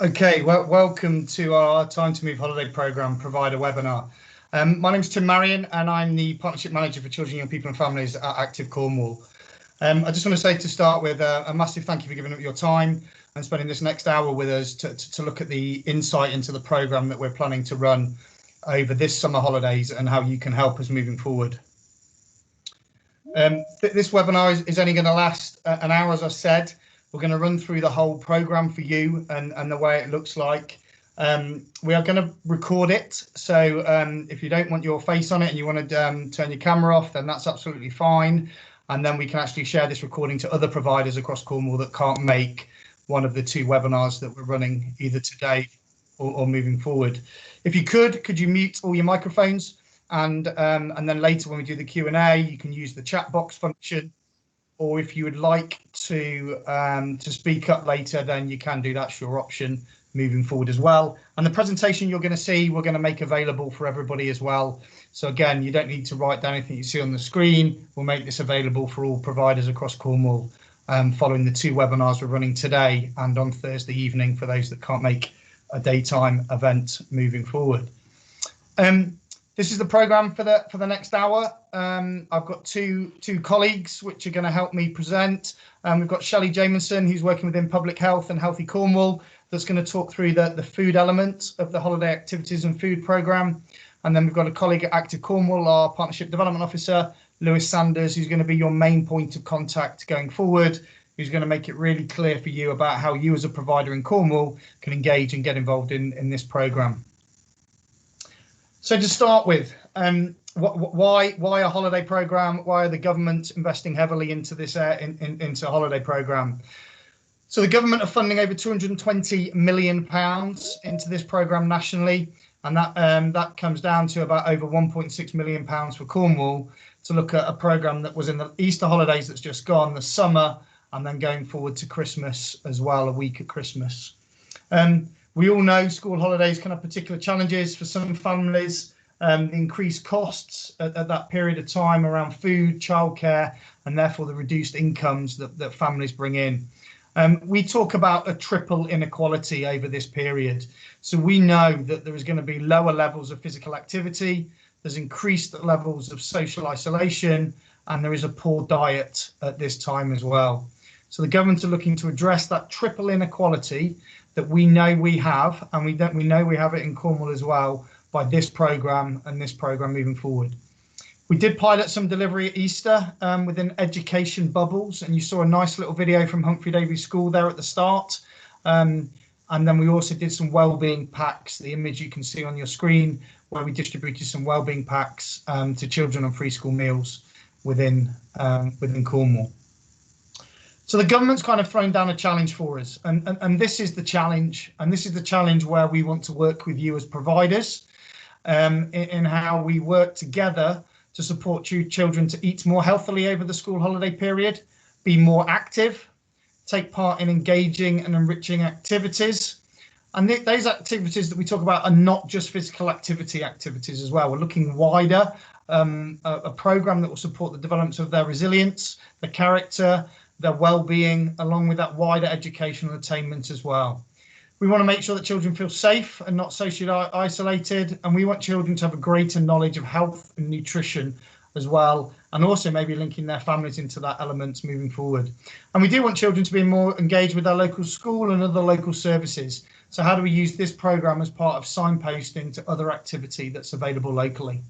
Okay, well, welcome to our Time2Move holiday programme provider webinar. My name is Tim Marion and I'm the Partnership Manager for Children, Young People and Families at Active Cornwall. I just want to say to start with a massive thank you for giving up your time and spending this next hour with us to look at the insight into the programme that we're planning to run over this summer holidays and how you can help us moving forward. This webinar is only going to last an hour, as I said. We're going to run through the whole programme for you and the way it looks like. We are going to record it, so if you don't want your face on it and you want to turn your camera off, then that's absolutely fine. And then we can actually share this recording to other providers across Cornwall that can't make one of the two webinars that we're running either today or moving forward. If you could you mute all your microphones? And then later when we do the Q&A, you can use the chat box function. Or if you would like to speak up later, then you can do. That's your option moving forward as well. And the presentation you're going to see, we're going to make available for everybody as well. So again, you don't need to write down anything you see on the screen. We'll make this available for all providers across Cornwall following the two webinars we're running today and on Thursday evening for those that can't make a daytime event moving forward. This is the programme for the next hour. I've got two colleagues which are going to help me present. We've got Shelley Jamieson, who's working within Public Health and Healthy Cornwall, that's going to talk through the food element of the holiday activities and food programme. And then we've got a colleague at Active Cornwall, our Partnership Development Officer, Lewis Sanders, who's going to be your main point of contact going forward, who's going to make it really clear for you about how you as a provider in Cornwall can engage and get involved in this programme. So to start with, why a holiday programme? Why are the government investing heavily into this into a holiday programme? So the government are funding over £220 million into this programme nationally, and that comes down to about over £1.6 million for Cornwall to look at a programme that was in the Easter holidays that's just gone, the summer, and then going forward to Christmas as well, a week at Christmas. We all know school holidays can have particular challenges for some families, the increased costs at that period of time around food, childcare, and therefore the reduced incomes that families bring in. We talk about a triple inequality over this period. So we know that there is going to be lower levels of physical activity, there's increased levels of social isolation, and there is a poor diet at this time as well. So the government are looking to address that triple inequality that we know we have, and we know we have it in Cornwall as well, by this programme and this programme moving forward. We did pilot some delivery at Easter within education bubbles, and you saw a nice little video from Humphrey Davies School there at the start. And then we also did some wellbeing packs, the image you can see on your screen, where we distributed some wellbeing packs to children on free school meals within Cornwall. So the government's kind of thrown down a challenge for us, and this is the challenge, and this is the challenge where we want to work with you as providers in how we work together to support children to eat more healthily over the school holiday period, be more active, take part in engaging and enriching activities. And those activities that we talk about are not just physical activities as well. We're looking wider, a programme that will support the development of their resilience, their character, their well-being, along with that wider educational attainment as well. We want to make sure that children feel safe and not socially isolated, and we want children to have a greater knowledge of health and nutrition as well, and also maybe linking their families into that element moving forward. And we do want children to be more engaged with their local school and other local services. So how do we use this programme as part of signposting to other activity that's available locally?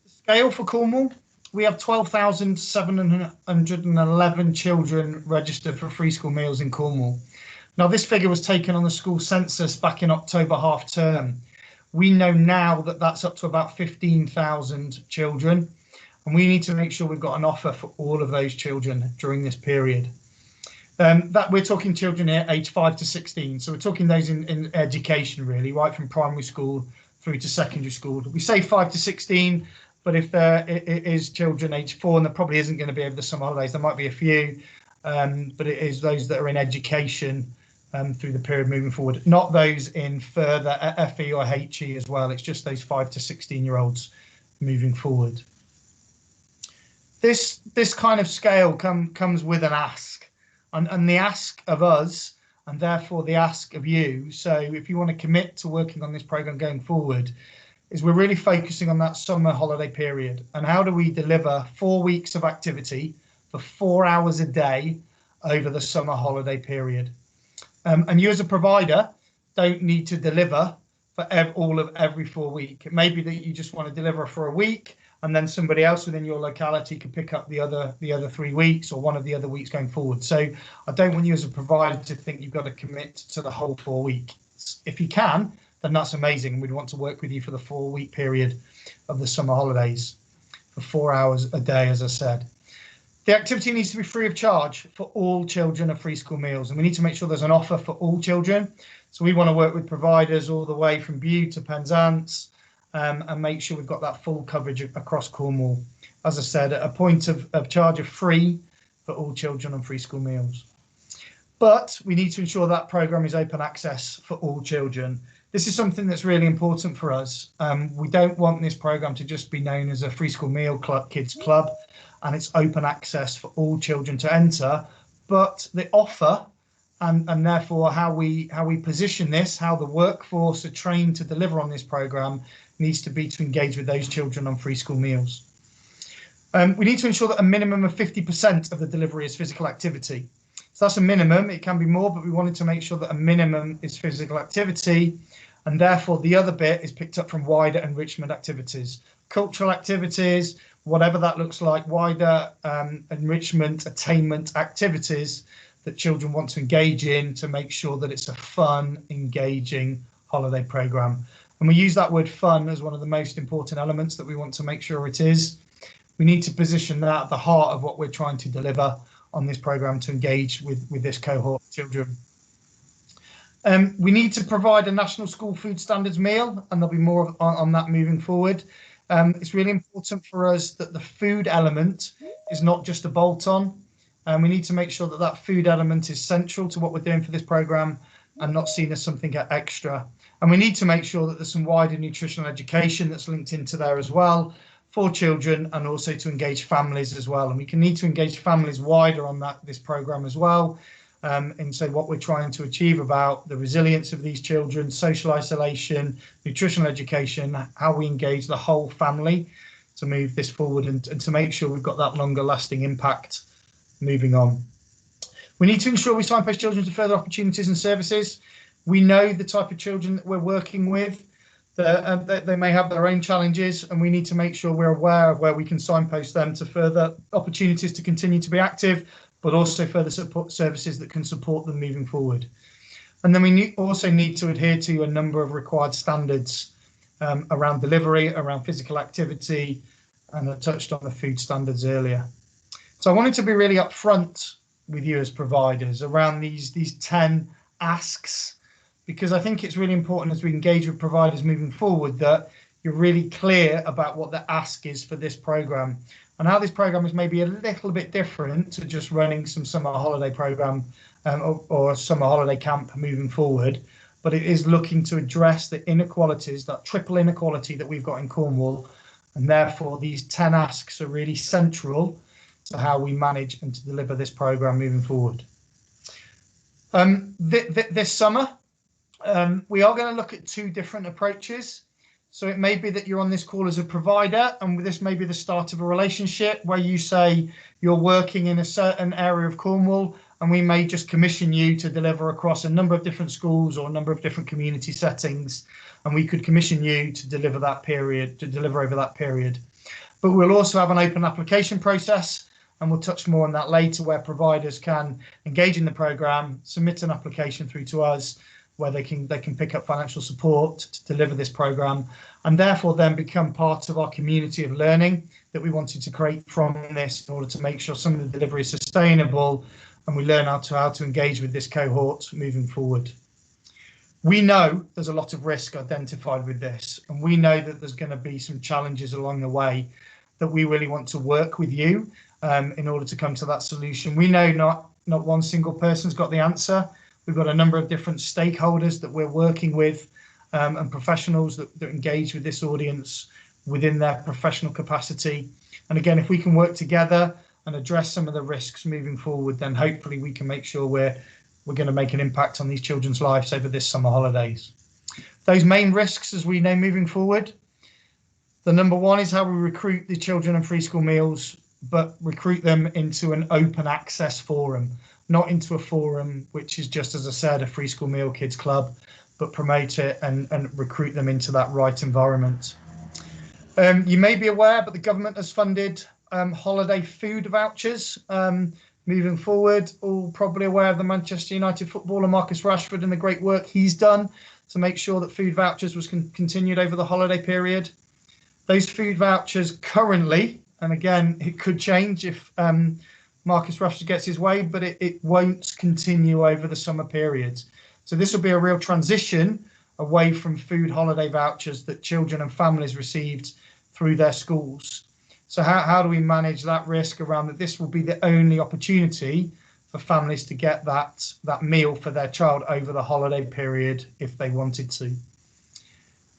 The scale for Cornwall. We have 12,711 children registered for free school meals in Cornwall. Now, this figure was taken on the school census back in October half term. We know now that that's up to about 15,000 children, and we need to make sure we've got an offer for all of those children during this period. That we're talking children here aged 5 to 16, so we're talking those in education really, right from primary school through to secondary school. We say 5 to 16. But if there is children aged 4, and there probably isn't going to be over the summer holidays, there might be a few, but it is those that are in education through the period moving forward, not those in further FE or HE as well. It's just those 5 to 16-year-olds moving forward. This kind of scale comes with an ask, and the ask of us and therefore the ask of you. So if you want to commit to working on this program going forward, is we're really focusing on that summer holiday period, and how do we deliver 4 weeks of activity for 4 hours a day over the summer holiday period. And you as a provider don't need to deliver for all of every 4 weeks. It may be that you just want to deliver for a week, and then somebody else within your locality could pick up the other 3 weeks, or one of the other weeks going forward. So I don't want you as a provider to think you've got to commit to the whole 4 weeks. If you can, then that's amazing. We'd want to work with you for the 4 week period of the summer holidays for 4 hours a day, as I said. The activity needs to be free of charge for all children of free school meals, and we need to make sure there's an offer for all children. So we want to work with providers all the way from Bute to Penzance, and make sure we've got that full coverage across Cornwall. As I said, at a point of charge of free for all children on free school meals. But we need to ensure that programme is open access for all children. This is something that's really important for us. We don't want this programme to just be known as a free school meal club, kids club, and it's open access for all children to enter. But the offer and therefore how we position this, how the workforce are trained to deliver on this programme, needs to be to engage with those children on free school meals. We need to ensure that a minimum of 50% of the delivery is physical activity. So that's a minimum. It can be more, but we wanted to make sure that a minimum is physical activity, and therefore the other bit is picked up from wider enrichment activities, cultural activities, whatever that looks like, wider enrichment, attainment activities that children want to engage in to make sure that it's a fun, engaging holiday programme. And we use that word fun as one of the most important elements that we want to make sure it is. We need to position that at the heart of what we're trying to deliver on this programme to engage with this cohort of children. We need to provide a national school food standards meal, and there'll be more on that moving forward. It's really important for us that the food element is not just a bolt-on, and we need to make sure that that food element is central to what we're doing for this programme and not seen as something extra. And we need to make sure that there's some wider nutritional education that's linked into there as well for children, and also to engage families as well. And we can need to engage families wider on this programme as well. And so what we're trying to achieve about the resilience of these children, social isolation, nutritional education, how we engage the whole family to move this forward and to make sure we've got that longer lasting impact moving on. We need to ensure we signpost children to further opportunities and services. We know the type of children that we're working with, that they may have their own challenges, and we need to make sure we're aware of where we can signpost them to further opportunities to continue to be active, but also further support services that can support them moving forward. And then we also need to adhere to a number of required standards around delivery, around physical activity, and I touched on the food standards earlier. So I wanted to be really upfront with you as providers around these 10 asks, because I think it's really important as we engage with providers moving forward that you're really clear about what the ask is for this programme, and how this programme is maybe a little bit different to just running some summer holiday programme or a summer holiday camp moving forward, but it is looking to address the inequalities, that triple inequality that we've got in Cornwall, and therefore these 10 asks are really central to how we manage and to deliver this programme moving forward. This summer, we are going to look at 2 different approaches. So it may be that you're on this call as a provider, and this may be the start of a relationship where you say you're working in a certain area of Cornwall, and we may just commission you to deliver across a number of different schools or a number of different community settings, and we could commission you to deliver that period, to deliver over that period. But we'll also have an open application process, and we'll touch more on that later, where providers can engage in the programme, submit an application through to us, where they can pick up financial support to deliver this programme, and therefore then become part of our community of learning that we wanted to create from this, in order to make sure some of the delivery is sustainable and we learn how to engage with this cohort moving forward. We know there's a lot of risk identified with this, and we know that there's going to be some challenges along the way that we really want to work with you in order to come to that solution. We know not one single person's got the answer. We've got a number of different stakeholders that we're working with, and professionals that engage with this audience within their professional capacity. And again, if we can work together and address some of the risks moving forward, then hopefully we can make sure we're we're going to make an impact on these children's lives over this summer holidays. Those main risks, as we know moving forward, the number one is how we recruit the children and free school meals, but recruit them into an open access forum, not into a forum which is just, as I said, a free school meal kids club, but promote it and recruit them into that right environment. You may be aware, but the government has funded holiday food vouchers moving forward. All probably aware of the Manchester United footballer Marcus Rashford and the great work he's done to make sure that food vouchers was continued over the holiday period. Those food vouchers currently, and again, it could change if Marcus Rashford gets his way, but it won't continue over the summer period. So this will be a real transition away from food holiday vouchers that children and families received through their schools. So how do we manage that risk around that this will be the only opportunity for families to get that meal for their child over the holiday period if they wanted to?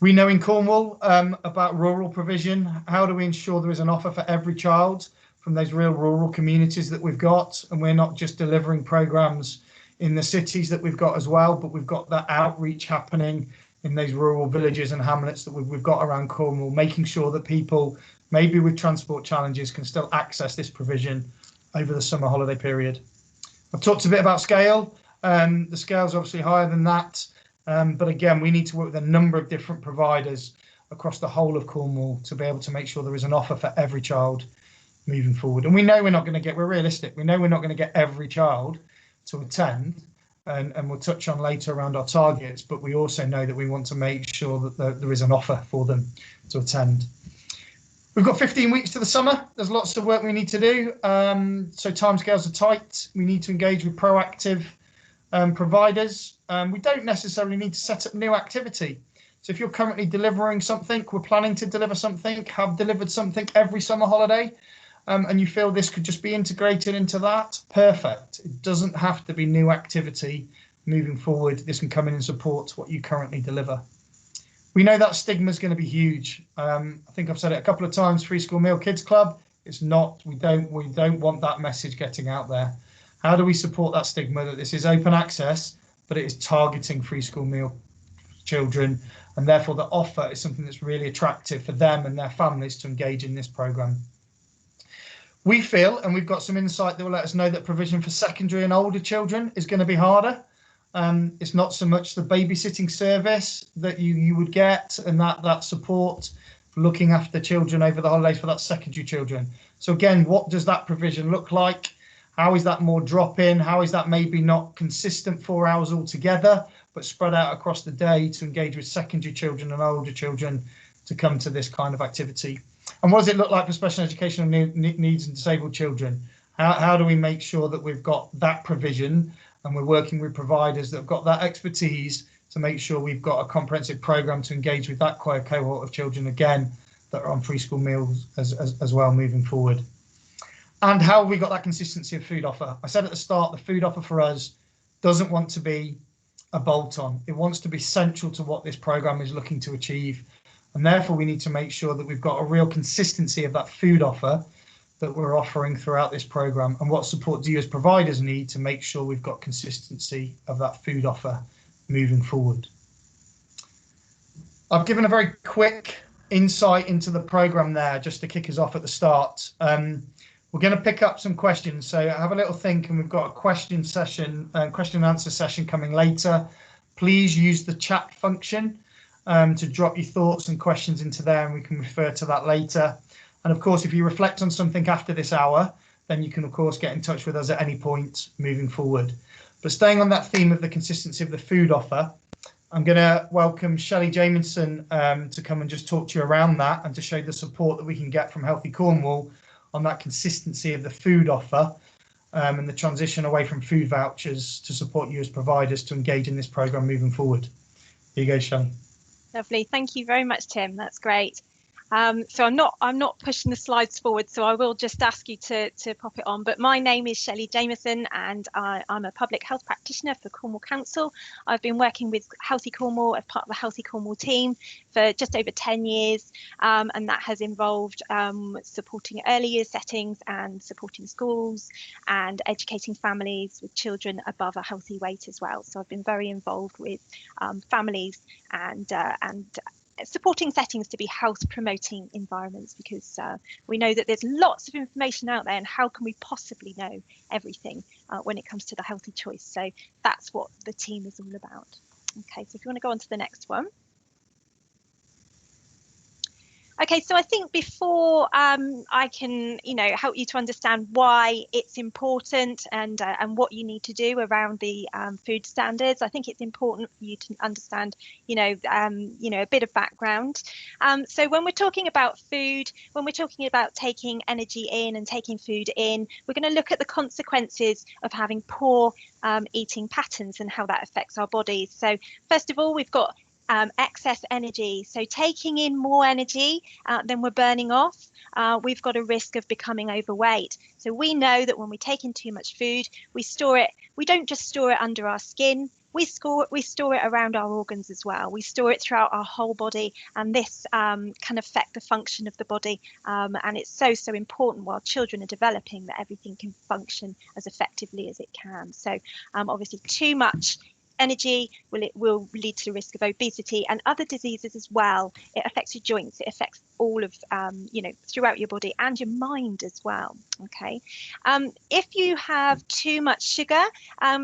We know in Cornwall about rural provision. How do we ensure there is an offer for every child from those real rural communities that we've got? And we're not just delivering programmes in the cities that we've got as well, but we've got that outreach happening in those rural villages and hamlets that we've got around Cornwall, making sure that people, maybe with transport challenges, can still access this provision over the summer holiday period. I've talked a bit about scale. The scale's obviously higher than that. But again, we need to work with a number of different providers across the whole of Cornwall to be able to make sure there is an offer for every child moving forward. And we know we're realistic. We know we're not going to get every child to attend, and we'll touch on later around our targets, but we also know that we want to make sure that there is an offer for them to attend. We've got 15 weeks to the summer. There's lots of work we need to do. So timescales are tight. We need to engage with proactive providers. We don't necessarily need to set up new activity. So if you're currently delivering something, we're planning to deliver something, have delivered something every summer holiday, and you feel this could just be integrated into that, perfect. It doesn't have to be new activity moving forward. This can come in and support what you currently deliver. We know that stigma is going to be huge. I think I've said it a couple of times, Free School Meal Kids Club, it's not, we don't want that message getting out there. How do we support that stigma that this is open access, but it is targeting free school meal children, and therefore the offer is something that's really attractive for them and their families to engage in this programme. We feel, and we've got some insight that will let us know, that provision for secondary and older children is going to be harder. It's not so much the babysitting service that you would get and that support for looking after children over the holidays for that secondary children. So again, what does that provision look like? How is that more drop-in? How is that maybe not consistent 4 hours altogether, but spread out across the day to engage with secondary children and older children to come to this kind of activity? And what does it look like for special educational needs and disabled children? How do we make sure that we've got that provision and we're working with providers that have got that expertise to make sure we've got a comprehensive programme to engage with that cohort of children, again, that are on free school meals as well moving forward? And how have we got that consistency of food offer? I said at the start, the food offer for us doesn't want to be a bolt-on. It wants to be central to what this programme is looking to achieve. And therefore, we need to make sure that we've got a real consistency of that food offer that we're offering throughout this programme. And what support do you as providers need to make sure we've got consistency of that food offer moving forward? I've given a very quick insight into the programme there, just to kick us off at the start. We're going to pick up some questions, so have a little think, and we've got a question and answer session coming later. Please use the chat function to drop your thoughts and questions into there, and we can refer to that later. And of course, if you reflect on something after this hour, then you can of course get in touch with us at any point moving forward. But staying on that theme of the consistency of the food offer, I'm going to welcome Shelley Jamieson to come and just talk to you around that and to show the support that we can get from Healthy Cornwall on that consistency of the food offer and the transition away from food vouchers to support you as providers to engage in this programme moving forward. Here you go, Shelley. Lovely. Thank you very much, Tim. That's great. So I'm not pushing the slides forward, so I will just ask you to pop it on. But my name is Shelley Jameson, and I'm a public health practitioner for Cornwall Council. I've been working with Healthy Cornwall as part of the Healthy Cornwall team for just over 10 years, and that has involved supporting early years settings and supporting schools and educating families with children above a healthy weight as well. So I've been very involved with families and supporting settings to be health promoting environments, because we know that there's lots of information out there, and how can we possibly know everything when it comes to the healthy choice? So that's what the team is all about. Okay, so if you want to go on to the next one. Okay, so I think before I can, help you to understand why it's important and what you need to do around the food standards, I think it's important for you to understand, a bit of background. So when we're talking about food, when we're talking about taking energy in and taking food in, we're going to look at the consequences of having poor eating patterns and how that affects our bodies. So first of all, we've got excess energy. So taking in more energy than we're burning off, we've got a risk of becoming overweight. So we know that when we take in too much food, we store it. We don't just store it under our skin. We store it around our organs as well. We store it throughout our whole body, and this can affect the function of the body. And it's so important while children are developing that everything can function as effectively as it can. So obviously too much energy will lead to the risk of obesity and other diseases as well. It affects your joints, it affects all of throughout your body and your mind as well. Okay, if you have too much sugar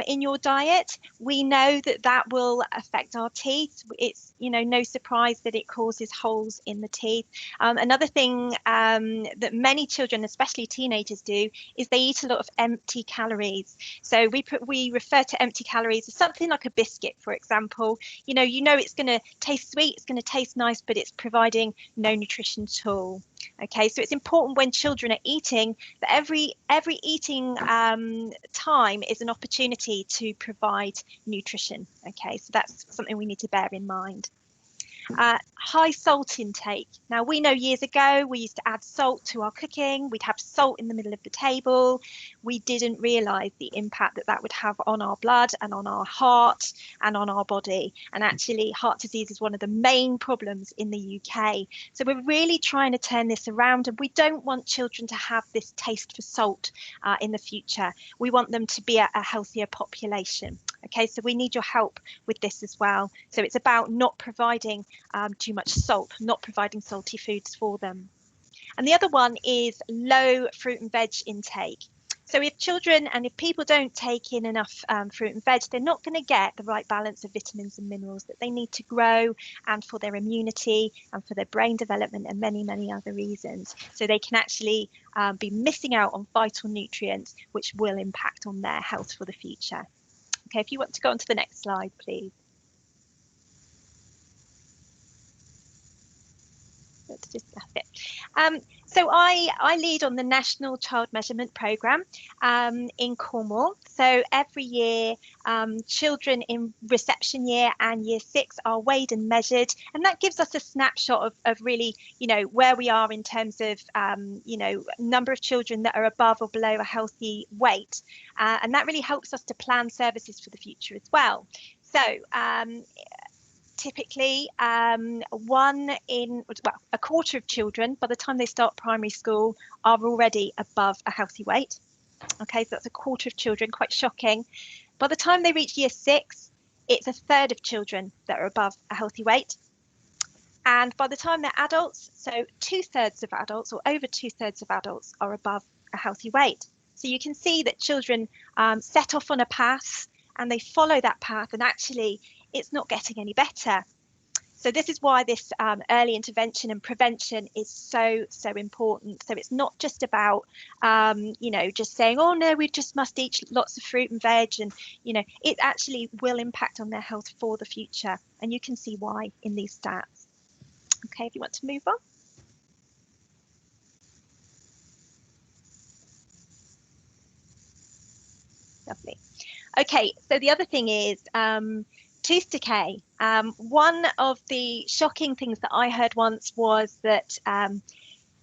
in your diet, we know that will affect our teeth. It's no surprise that it causes holes in the teeth. Another thing that many children, especially teenagers, do is they eat a lot of empty calories. So we refer to empty calories as something like a biscuit, for example. It's going to taste sweet, it's going to taste nice, but it's providing no nutrition at all. Okay, so it's important when children are eating that every eating time is an opportunity to provide nutrition. Okay, so that's something we need to bear in mind. High salt intake. Now, we know years ago we used to add salt to our cooking. We'd have salt in the middle of the table. We didn't realise the impact that would have on our blood and on our heart and on our body. And actually, heart disease is one of the main problems in the UK. So we're really trying to turn this around, and we don't want children to have this taste for salt in the future. We want them to be a healthier population. Okay, so we need your help with this as well. So it's about not providing too much salt, not providing salty foods for them. And the other one is low fruit and veg intake. So if children and if people don't take in enough fruit and veg, they're not going to get the right balance of vitamins and minerals that they need to grow and for their immunity and for their brain development and many, many other reasons. So they can actually be missing out on vital nutrients, which will impact on their health for the future. Okay, if you want to go on to the next slide, please. That's just it. So I lead on the National Child Measurement Programme in Cornwall. So every year, children in reception year and year 6 are weighed and measured, and that gives us a snapshot of really, where we are in terms of, number of children that are above or below a healthy weight, and that really helps us to plan services for the future as well. So typically a quarter of children by the time they start primary school are already above a healthy weight. Okay, so that's a quarter of children, quite shocking. By the time they reach year 6, it's a third of children that are above a healthy weight. And by the time they're adults, so 2/3 of adults, or over 2/3 of adults, are above a healthy weight. So you can see that children set off on a path and they follow that path, and actually it's not getting any better. So this is why this early intervention and prevention is so important. So it's not just about, just saying, oh no, we just must eat lots of fruit and veg, and, it actually will impact on their health for the future. And you can see why in these stats. Okay, if you want to move on. Lovely. Okay, so the other thing is Tooth decay. One of the shocking things that I heard once was that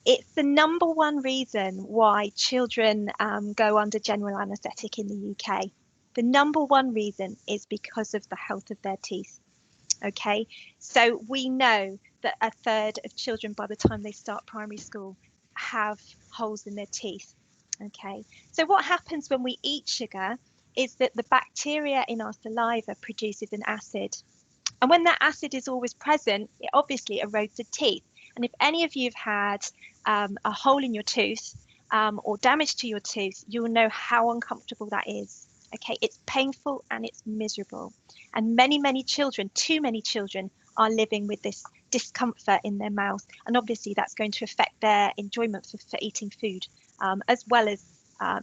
it's the #1 reason why children go under general anaesthetic in the UK. The #1 reason is because of the health of their teeth. Okay, so we know that 1/3 of children by the time they start primary school have holes in their teeth. Okay, so what happens when we eat sugar is that the bacteria in our saliva produces an acid. And when that acid is always present, it obviously erodes the teeth. And if any of you have had a hole in your tooth or damage to your tooth, you'll know how uncomfortable that is. Okay, it's painful and it's miserable. And many children, too many children, are living with this discomfort in their mouth. And obviously that's going to affect their enjoyment for eating food, as well as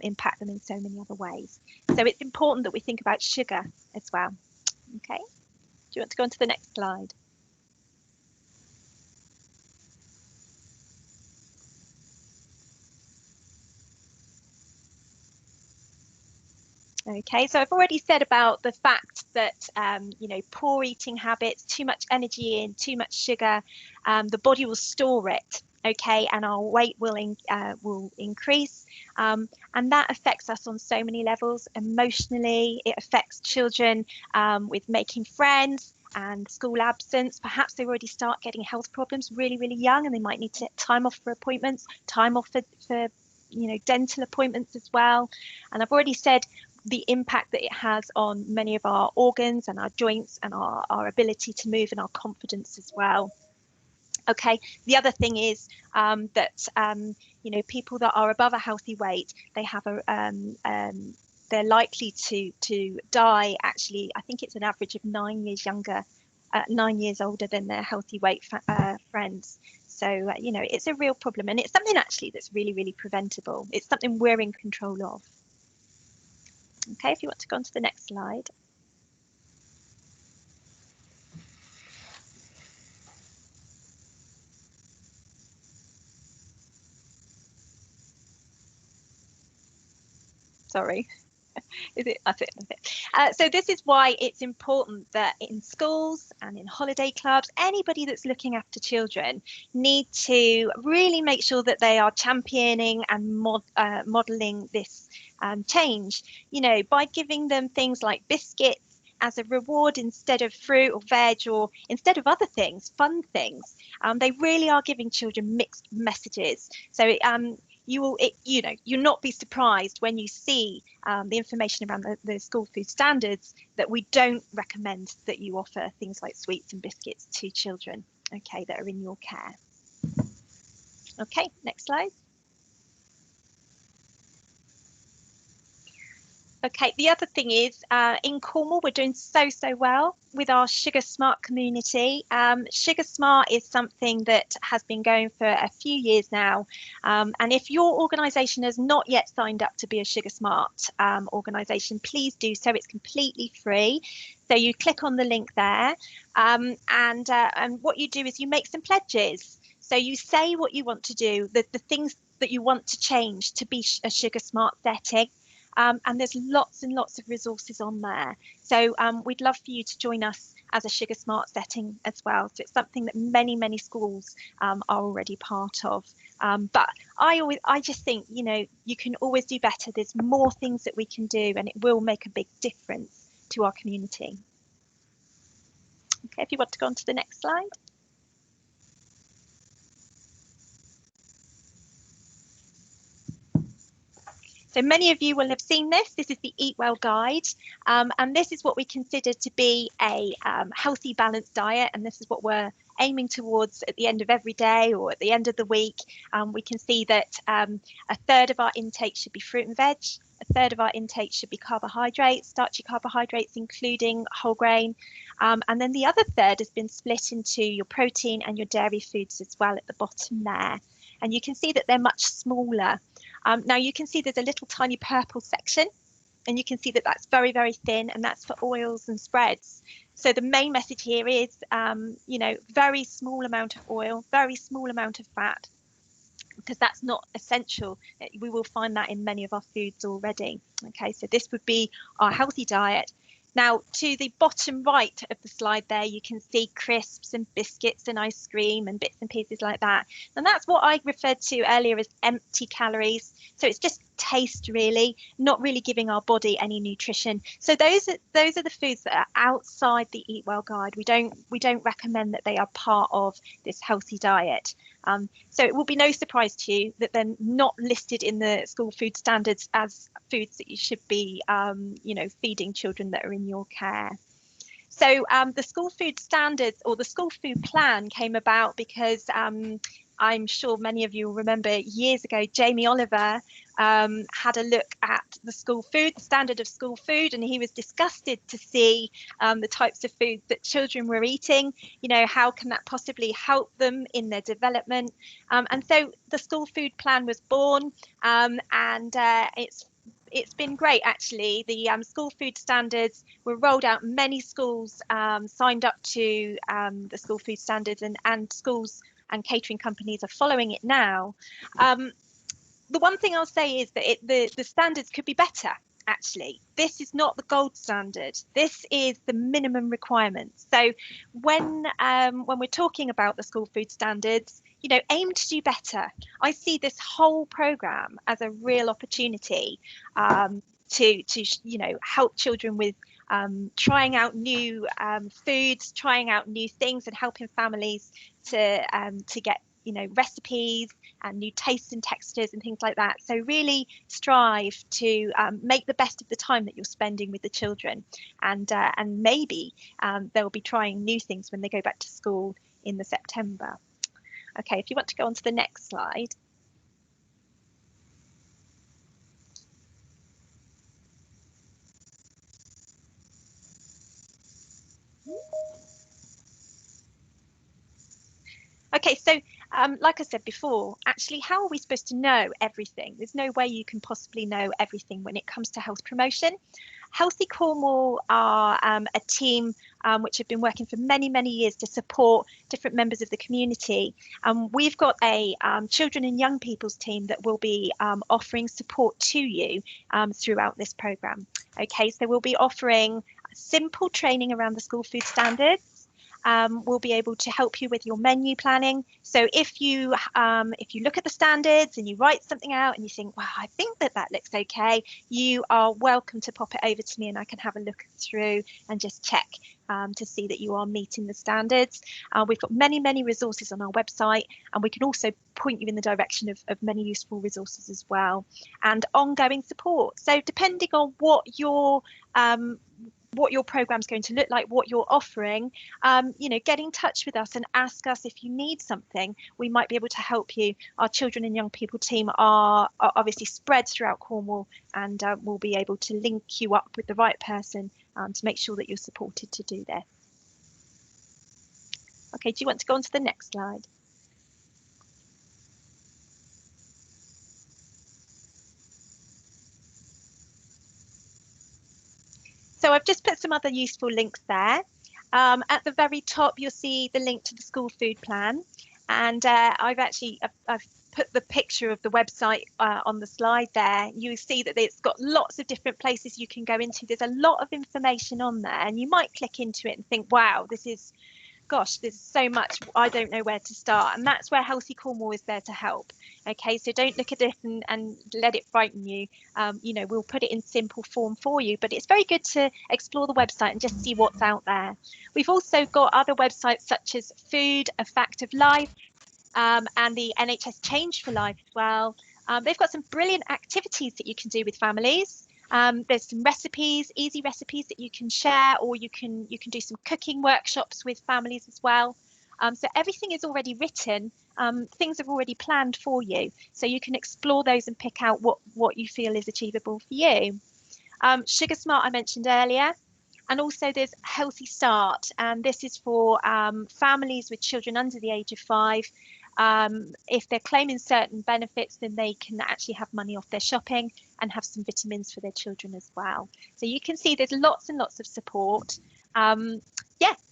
impact them in so many other ways. So it's important that we think about sugar as well. Okay, do you want to go on to the next slide? Okay, so I've already said about the fact that, you know, poor eating habits, too much energy in, too much sugar, the body will store it, okay, and our weight will increase. And that affects us on so many levels. Emotionally, it affects children with making friends and school absence. Perhaps they already start getting health problems really young, and they might need to take time off for appointments, time off for you know, dental appointments as well. And I've already said the impact that it has on many of our organs and our joints and our ability to move and our confidence as well. Okay, the other thing is that you know, people that are above a healthy weight, they have they're likely to die. Actually, I think it's an average of 9 years younger, 9 years older than their healthy weight friends. So you know, it's a real problem, and it's something actually that's really preventable. It's something we're in control of. Okay, if you want to go on to the next slide. Sorry. Is it? That's it. So this is why it's important that in schools and in holiday clubs, anybody that's looking after children need to really make sure that they are championing and modeling this change, you know, by giving them things like biscuits as a reward instead of fruit or veg, or instead of other things, fun things. They really are giving children mixed messages. So you will, you know, you'll not be surprised when you see the information around the school food standards that we don't recommend that you offer things like sweets and biscuits to children, okay, that are in your care. Okay, next slide. Okay, the other thing is in Cornwall, we're doing so well with our Sugar Smart community. Sugar Smart is something that has been going for a few years now. And if your organisation has not yet signed up to be a Sugar Smart organisation, please do so. It's completely free. So you click on the link there, and what you do is you make some pledges. So you say what you want to do, the things that you want to change to be a Sugar Smart setting. And there's lots and lots of resources on there. So we'd love for you to join us as a Sugar Smart setting as well. So it's something that many schools are already part of. But I just think, you know, you can always do better. There's more things that we can do, and it will make a big difference to our community. Okay, if you want to go on to the next slide. So many of you will have seen this. This is the Eat Well guide, and this is what we consider to be a healthy, balanced diet, and this is what we're aiming towards at the end of every day or at the end of the week. We can see that 1/3 of our intake should be fruit and veg, 1/3 of our intake should be carbohydrates, starchy carbohydrates, including whole grain, and then the other 1/3 has been split into your protein and your dairy foods as well at the bottom there. And you can see that they're much smaller. Now you can see there's a little tiny purple section, and you can see that that's very thin, and that's for oils and spreads. So the main message here is, you know, very small amount of oil, very small amount of fat, because that's not essential. We will find that in many of our foods already. Okay, so this would be our healthy diet. Now, to the bottom right of the slide there, you can see crisps and biscuits and ice cream and bits and pieces like that. And that's what I referred to earlier as empty calories. So it's just taste, really, not really giving our body any nutrition. So those are the foods that are outside the Eat Well guide. We don't recommend that they are part of this healthy diet. So it will be no surprise to you that they're not listed in the school food standards as foods that you should be, feeding children that are in your care. So the school food standards, or the school food plan, came about because I'm sure many of you will remember years ago, Jamie Oliver had a look at the school food, the standard of school food, and he was disgusted to see the types of food that children were eating. How can that possibly help them in their development? And so the school food plan was born, and it's been great, actually. The school food standards were rolled out. Many schools signed up to the school food standards, and schools and catering companies are following it now. The one thing I'll say is that the standards could be better, actually. This is not the gold standard. This is the minimum requirements. So when we're talking about the school food standards, aim to do better. I see this whole programme as a real opportunity to help children with trying out new foods, trying out new things, and helping families to get recipes and new tastes and textures and things like that. So really strive to make the best of the time that you're spending with the children, and maybe they'll be trying new things when they go back to school in the September. Okay, if you want to go on to the next slide. Okay, so like I said before, actually, how are we supposed to know everything? There's no way you can possibly know everything when it comes to health promotion. Healthy Cornwall are a team which have been working for many, many years to support different members of the community. We've got a children and young people's team that will be offering support to you throughout this programme. Okay, so we'll be offering simple training around the school food standards. We'll be able to help you with your menu planning. So if you look at the standards and you write something out and you think, wow, I think that looks okay, you are welcome to pop it over to me and I can have a look through and just check to see that you are meeting the standards. We've got many, many resources on our website, and we can also point you in the direction of many useful resources as well, and ongoing support. So depending on what your program is going to look like, what you're offering, get in touch with us and ask us if you need something. We might be able to help you. Our children and young people team are obviously spread throughout Cornwall, and we'll be able to link you up with the right person to make sure that you're supported to do this. Okay, do you want to go on to the next slide? So I've just put some other useful links there. At the very top, you'll see the link to the school food plan. And I've put the picture of the website on the slide there. You see that it's got lots of different places you can go into. There's a lot of information on there, and you might click into it and think, wow, gosh, there's so much, I don't know where to start. And that's where Healthy Cornwall is there to help. Okay, so don't look at this and let it frighten you. We'll put it in simple form for you, but it's very good to explore the website and just see what's out there. We've also got other websites such as Food, A Fact of Life, and the NHS Change for Life as well. They've got some brilliant activities that you can do with families. There's some recipes, easy recipes that you can share, or you can do some cooking workshops with families as well. So everything is already written. Things are already planned for you, so you can explore those and pick out what you feel is achievable for you. Sugar Smart I mentioned earlier, and also there's Healthy Start, and this is for families with children under the age of 5. If they're claiming certain benefits, then they can actually have money off their shopping and have some vitamins for their children as well. So you can see there's lots and lots of support.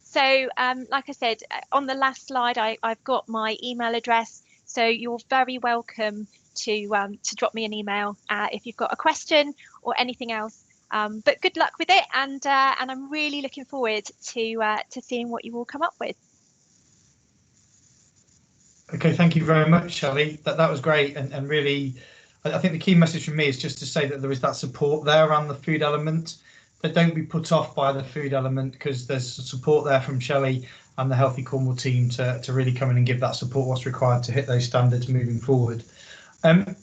So like I said, on the last slide, I've got my email address, so you're very welcome to drop me an email if you've got a question or anything else. But good luck with it, and I'm really looking forward to seeing what you all come up with. Okay, thank you very much, Shelley. That was great, and really, I think the key message from me is just to say that there is that support there around the food element. But don't be put off by the food element, because there's support there from Shelley and the Healthy Cornwall team to really come in and give that support what's required to hit those standards moving forward. I'm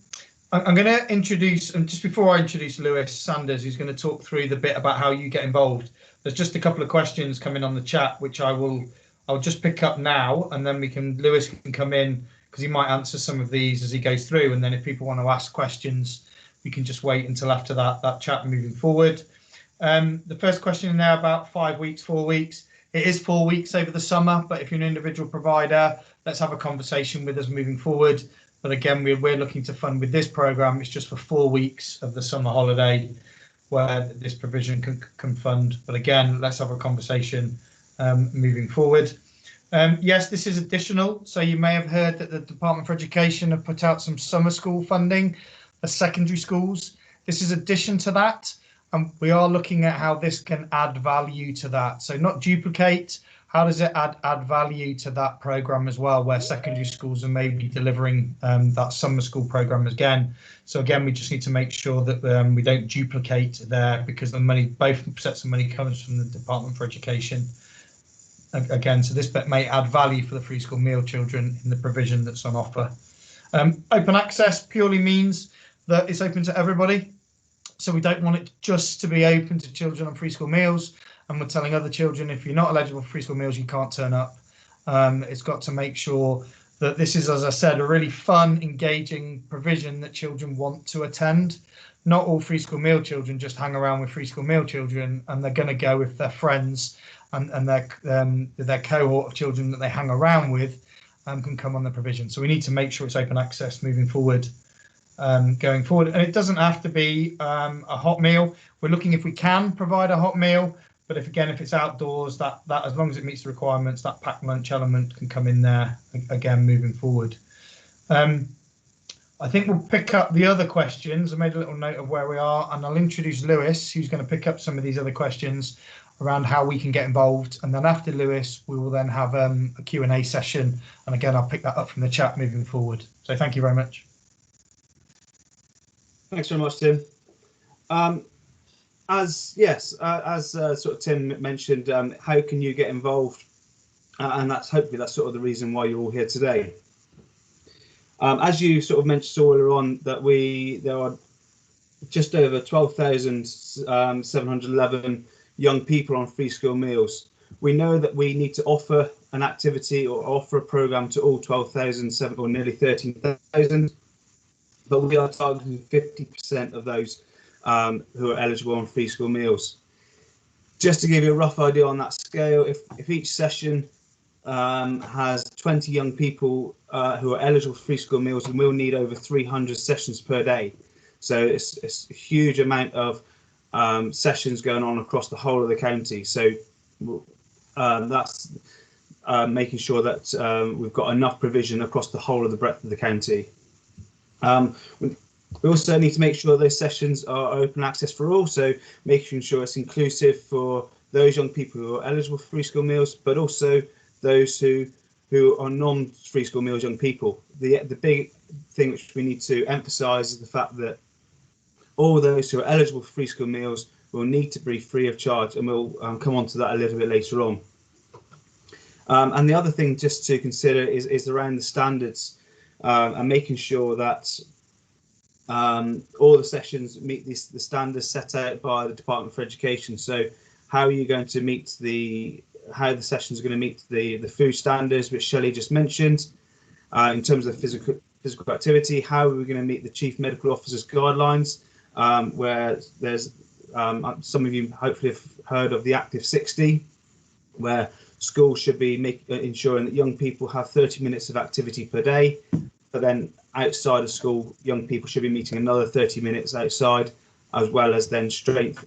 going to introduce, and just before I introduce Lewis Sanders, who's going to talk through the bit about how you get involved, there's just a couple of questions coming on the chat, which I'll just pick up now, and then Lewis can come in, because he might answer some of these as he goes through. And then if people want to ask questions, we can just wait until after that chat moving forward. The first question now about 5 weeks, 4 weeks. It is 4 weeks over the summer, but if you're an individual provider, let's have a conversation with us moving forward. But again, we're looking to fund with this programme. It's just for 4 weeks of the summer holiday where this provision can fund. But again, let's have a conversation moving forward. Yes, this is additional. So you may have heard that the Department for Education have put out some summer school funding for secondary schools. This is addition to that. And we are looking at how this can add value to that. So not duplicate. How does it add value to that programme as well, where secondary schools are maybe delivering that summer school programme again? So again, we just need to make sure that we don't duplicate there, because the money, both sets of money, comes from the Department for Education. Again, so this bit may add value for the free school meal children in the provision that's on offer. Open access purely means that it's open to everybody. So we don't want it just to be open to children on free school meals, and we're telling other children, if you're not eligible for free school meals, you can't turn up. It's got to make sure that this is, as I said, a really fun, engaging provision that children want to attend. Not all free school meal children just hang around with free school meal children, and they're going to go with their friends and their cohort of children that they hang around with can come on the provision. So we need to make sure it's open access moving forward. Going forward, and it doesn't have to be a hot meal. We're looking if we can provide a hot meal, but if it's outdoors, that as long as it meets the requirements, that packed lunch element can come in there again moving forward. I think we'll pick up the other questions. I made a little note of where we are, and I'll introduce Lewis, who's going to pick up some of these other questions around how we can get involved. And then after Lewis, we will then have a Q&A session, and again, I'll pick that up from the chat moving forward. So thank you very much. Thanks very much, Tim. As sort of Tim mentioned, how can you get involved? And hopefully that's sort of the reason why you're all here today. As you sort of mentioned earlier on, that there are just over 12,711 young people on free school meals. We know that we need to offer an activity or offer a programme to all 12,000 or nearly 13,000. But we are targeting 50% of those who are eligible on free school meals. Just to give you a rough idea on that scale, if each session has 20 young people who are eligible for free school meals, and we'll need over 300 sessions per day. So it's a huge amount of sessions going on across the whole of the county. So that's making sure that we've got enough provision across the whole of the breadth of the county. We also need to make sure those sessions are open access for all, so making sure it's inclusive for those young people who are eligible for free school meals, but also those who are non-free school meals young people. The big thing which we need to emphasise is the fact that all those who are eligible for free school meals will need to be free of charge, and we'll come on to that a little bit later on. And the other thing just to consider is around the standards. And making sure that all the sessions meet the standards set out by the Department for Education. So how are you going to meet how the sessions are going to meet the food standards, which Shelley just mentioned, in terms of physical activity? How are we going to meet the Chief Medical Officer's guidelines, where there's some of you hopefully have heard of the Active 60, where schools should be ensuring that young people have 30 minutes of activity per day, but then outside of school, young people should be meeting another 30 minutes outside, as well as then strength,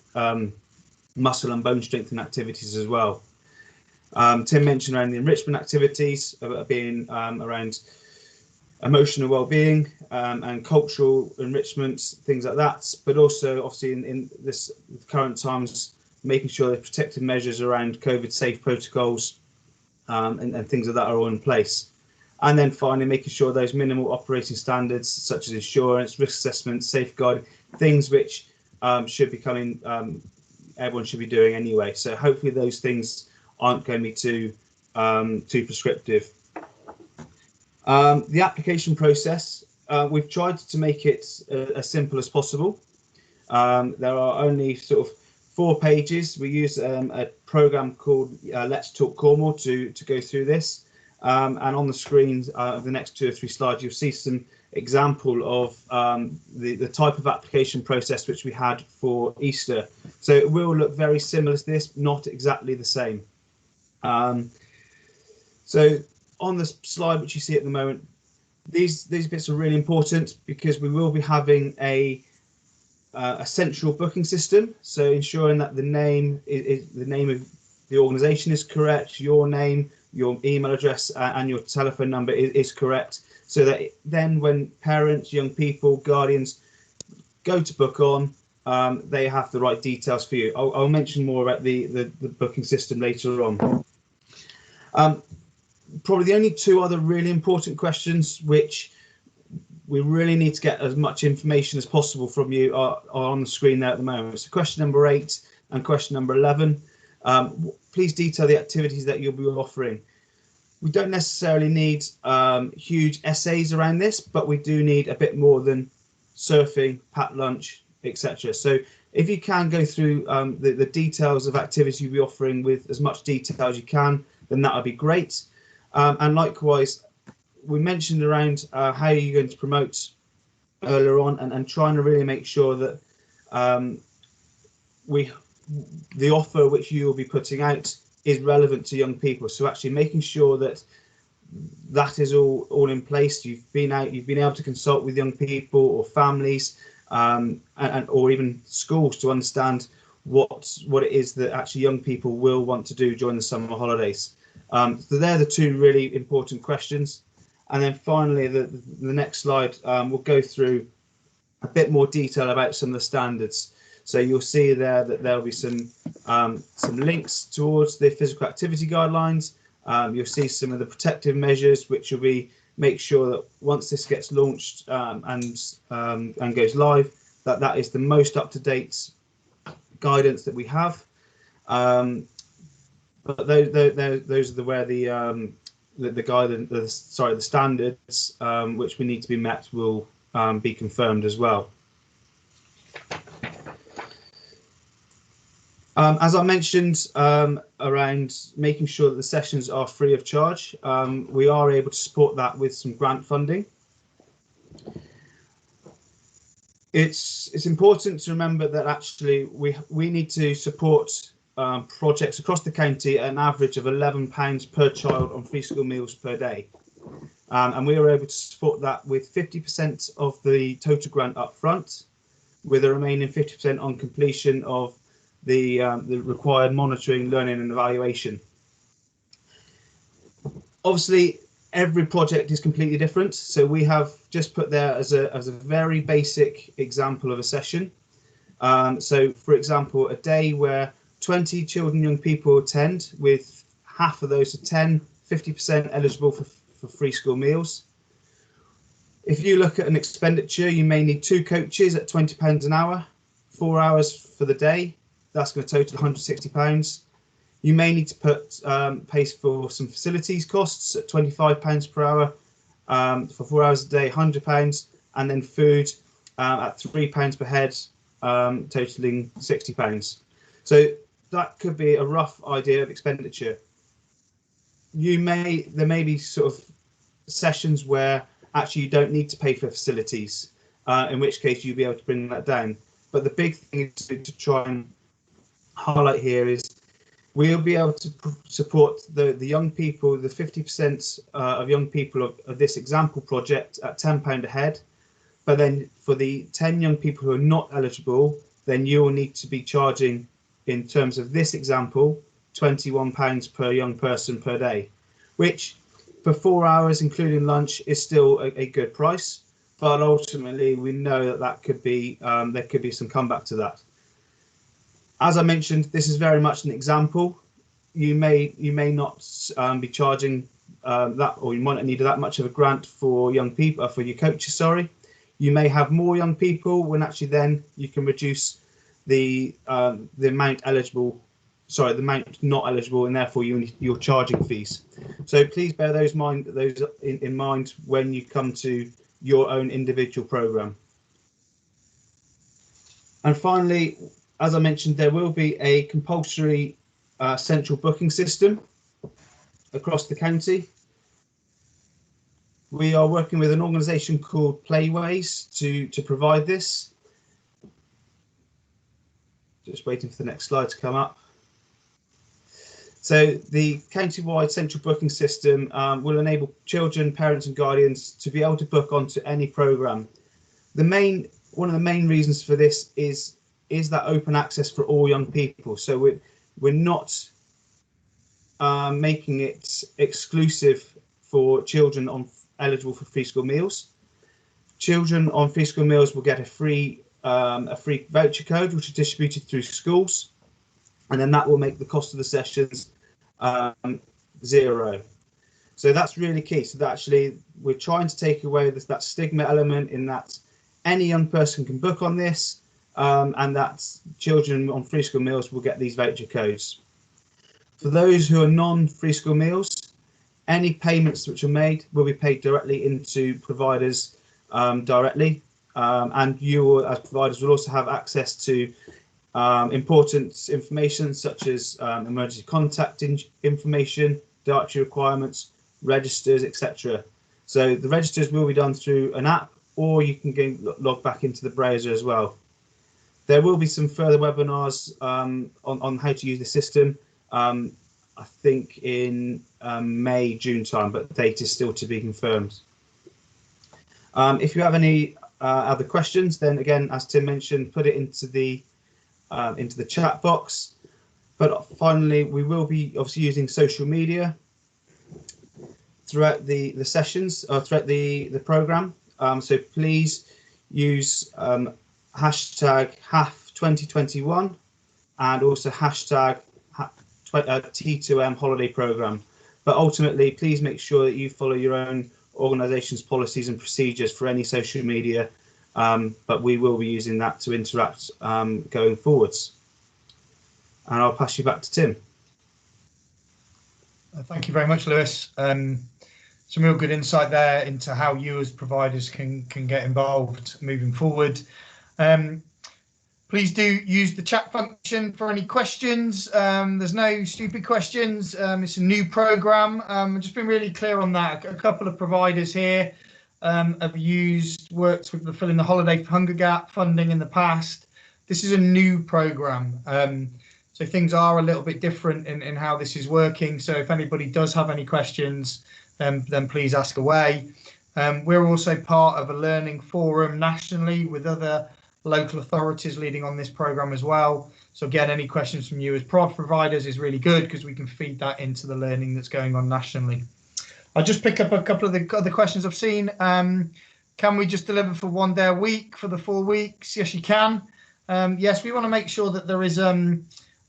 muscle and bone strengthening activities as well. Tim mentioned around the enrichment activities being around emotional well-being, and cultural enrichment, things like that. But also, obviously, in this current times, making sure that protective measures around COVID safe protocols and things like that are all in place. And then finally, making sure those minimal operating standards such as insurance, risk assessment, safeguard, things which should be coming, everyone should be doing anyway. So hopefully those things aren't going to be too prescriptive. The application process, we've tried to make it as simple as possible. There are only sort of 4 pages. We use a program called Let's Talk Cornwall to go through this. And on the screen of the next 2 or 3 slides, you'll see some example of the type of application process which we had for Easter. So it will look very similar to this, not exactly the same. So on the slide which you see at the moment, these bits are really important because we will be having a central booking system. So ensuring that the name the name of the organisation is correct, your name, your email address and your telephone number is correct, so that then when parents, young people, guardians go to book on, they have the right details for you. I'll mention more about the booking system later on. Probably the only 2 other really important questions which we really need to get as much information as possible from you are on the screen there at the moment. So question number 8 and question number 11. Please detail the activities that you'll be offering. We don't necessarily need huge essays around this, but we do need a bit more than surfing, packed lunch, etc. So if you can go through the details of activities you'll be offering with as much detail as you can, then that would be great. And likewise, we mentioned around how you're going to promote earlier on, and trying to really make sure that the offer which you will be putting out is relevant to young people. So actually making sure that that is all in place. You've been able to consult with young people or families, and or even schools to understand what it is that actually young people will want to do during the summer holidays. So they're the 2 really important questions. And then finally, the next slide, we'll go through a bit more detail about some of the standards. So you'll see there that there'll be some links towards the physical activity guidelines. You'll see some of the protective measures, which will be make sure that once this gets launched and goes live, that is the most up-to-date guidance that we have. But those are where the guidance, the standards which we need to be met will be confirmed as well. As I mentioned around making sure that the sessions are free of charge, we are able to support that with some grant funding. It's important to remember that actually we need to support projects across the county at an average of £11 per child on free school meals per day. And we were able to support that with 50% of the total grant up front, with the remaining 50% on completion of the required monitoring, learning and evaluation. Obviously, every project is completely different, so we have just put there as a very basic example of a session. So, for example, a day where 20 children, young people attend, with half of those are 50% eligible for free school meals. If you look at an expenditure, you may need 2 coaches at £20 an hour, 4 hours for the day. That's going to total £160. You may need to pay for some facilities costs at £25 per hour, for 4 hours a day, £100, and then food at £3 per head, totaling £60. So that could be a rough idea of expenditure. There may be sort of sessions where actually you don't need to pay for facilities, in which case you'll be able to bring that down. But the big thing to try and highlight here is we'll be able to support the young people, the 50% of young people of this example project at £10 a head. But then for the 10 young people who are not eligible, then you will need to be charging, in terms of this example, £21 per young person per day, which for 4 hours, including lunch, is still a good price. But ultimately, we know that that could be there could be some comeback to that. As I mentioned, this is very much an example. You may not be charging that, or you might not need that much of a grant for young people, for your coaches. Sorry, you may have more young people when actually then you can reduce the amount eligible. Sorry, the amount not eligible, and therefore your charging fees. So please bear those in mind when you come to your own individual program. And finally, as I mentioned, there will be a compulsory central booking system across the county. We are working with an organisation called Playways to provide this. Just waiting for the next slide to come up. So the county-wide central booking system will enable children, parents and guardians to be able to book onto any programme. One of the main reasons for this is that open access for all young people. So we're not making it exclusive for children eligible for free school meals. Children on free school meals will get a free voucher code, which is distributed through schools, and then that will make the cost of the sessions zero. So that's really key. So that actually we're trying to take away that stigma element in that any young person can book on this, and that children on free school meals will get these voucher codes. For those who are non-free school meals, any payments which are made will be paid directly into providers directly, and you as providers will also have access to important information such as emergency contact information, dietary requirements, registers, etc. So the registers will be done through an app, or you can log back into the browser as well. There will be some further webinars on how to use the system, I think in May, June time, but the date is still to be confirmed. If you have any other questions, then again, as Tim mentioned, put it into the chat box. But finally, we will be obviously using social media throughout the sessions, or throughout the program. So please use hashtag HAF2021 and also hashtag T2M holiday program. But ultimately, please make sure that you follow your own organisation's policies and procedures for any social media. But we will be using that to interact going forwards. And I'll pass you back to Tim. Thank you very much, Lewis. Some real good insight there into how you as providers can get involved moving forward. Please do use the chat function for any questions. There's no stupid questions. It's a new programme. I've just been really clear on that. A couple of providers here have worked with the Filling the Holiday Hunger Gap funding in the past. This is a new programme. So things are a little bit different in how this is working. So if anybody does have any questions, then please ask away. We're also part of a learning forum nationally with other local authorities leading on this programme as well. So again, any questions from you as providers is really good because we can feed that into the learning that's going on nationally. I'll just pick up a couple of the other questions I've seen. Can we just deliver for 1 day a week for the 4 weeks? Yes, you can. Yes, we want to make sure that there is a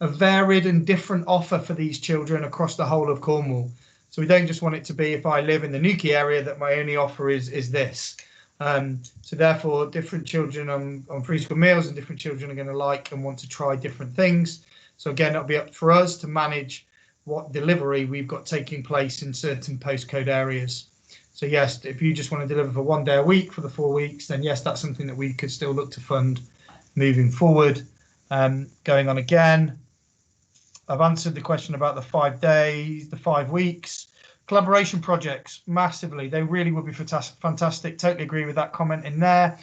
varied and different offer for these children across the whole of Cornwall. So we don't just want it to be, if I live in the Newquay area, that my only offer is this. So therefore, different children on free school meals and different children are going to like and want to try different things. So again, it'll be up for us to manage what delivery we've got taking place in certain postcode areas. So yes, if you just want to deliver for 1 day a week for the 4 weeks, then yes, that's something that we could still look to fund moving forward. Going on again, I've answered the question about the 5 days, the 5 weeks. Collaboration projects, massively. They really would be fantastic. Totally agree with that comment in there.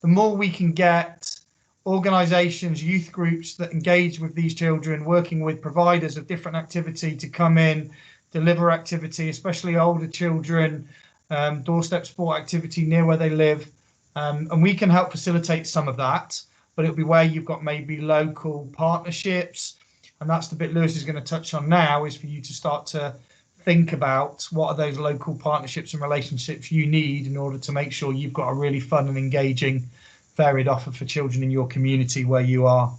The more we can get organisations, youth groups that engage with these children, working with providers of different activity to come in, deliver activity, especially older children, doorstep sport activity near where they live. And we can help facilitate some of that, but it'll be where you've got maybe local partnerships. And that's the bit Lewis is going to touch on now, is for you to start to think about what are those local partnerships and relationships you need in order to make sure you've got a really fun and engaging varied offer for children in your community where you are.